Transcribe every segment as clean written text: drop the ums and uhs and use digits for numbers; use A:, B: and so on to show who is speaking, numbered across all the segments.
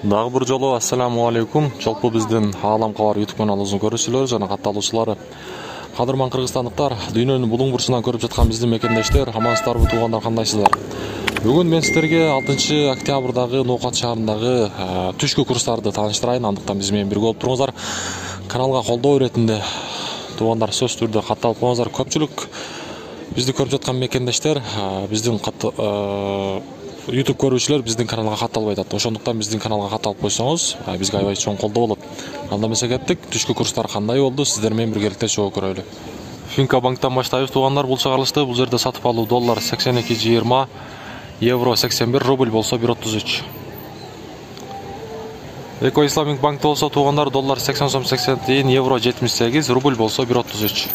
A: Дагы бир жолу ассаламу алейкум. Жалпы биздин Аалам кабар YouTube каналыбыздын көрүүчүлөрү жана катталуучулары, кадырман кыргызстандыктар, дүйнөнүн булуң бурчунан көрүп жаткан биздин мекендештер, амансыздарбы туугандар, кандайсыздар? Бүгүн мен сиздерге 6 октябрдагы Ноокат шаарындагы түшкү курстарды тааныштырайын. Андыктан биз менен бирге болуп туруңуздар. Каналга колдоо иретинде туугандар сөзсүз түрдө катталып коңуздар. Көпчүлүк бизди көрүп жаткан мекендештер, биздин YouTube көрүүчүлөр биздин каналга катталбай атат. Ошондуктан биздин каналга катталып койсоңуз, бизге аябай чоң колдоо болот. Анда эмесе кеттик. Түшкү курстар кандай болду? Сиздер менен биргеликте чогуу көрөлү. Финка банктан баштайбыз туугандар. Бул чыгарылышты бул жерде сатып алуу доллар 82.20, евро 81, рубль болсо 1.33. Эко Исламик банкта болсо туугандар доллар 80 сом 80 тиын, евро 78, рубль болсо 1.33.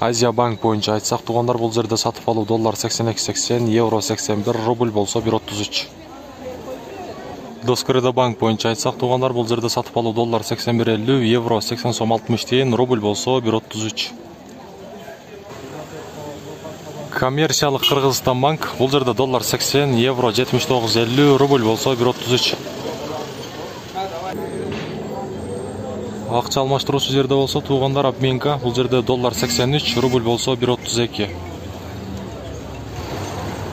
A: Азия банк боюнча айтсак туугандар бул жерде сатып алуу доллар 82.80, евро 81, рубль болсо 1.33. Доскреда банк боюнча айтсак туугандар бул жерде сатып алуу доллар 81.50, евро 80 сом 60 тиын, рубль болсо 1.33. Коммерциялык Кыргызстан банк бул жерде доллар 80, евро 79.50, рубль болсо 1.33. Акча алмаштыруучу жерде болсо туугандар обменка бул жерде доллар 83, рубль болсо 1.32.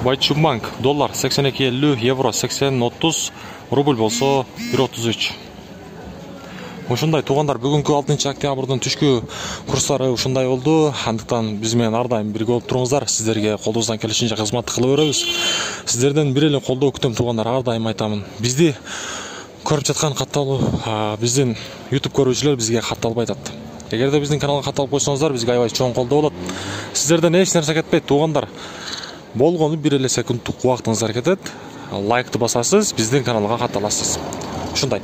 A: Байчун банк доллар 82.50, евро 80.30, рубль болсо 1.33. Ушундай туугандар, бүгүнкү 6 октябрдын түшкү курстары ушундай болду. Андыктан биз менен ар дайым бирге болуп туруңуздар. Сиздерге колубуздан келишинче кызматты кыла беребиз. Сиздерден бир эле колдоо күтөм туугандар, ар дайым айтамын. Бизди көрүп жаткан катталуу биздин YouTube көрүүчүлөр бизге катталбай атат. Эгерде биздин каналга катталып койсоңуздар, бизге аябай чоң колдоо болот. Сиздерден эч нерсе кетпейт туугандар. Болгону бир эле секундтук убактыңыздар кетет. Лайкты басасыз, биздин каналга катталасыз. Ушундай.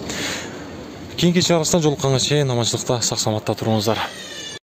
A: Кийинки чыгарылыштан жолукканга чейин аманчылыкта, сак саламатта туруңуздар.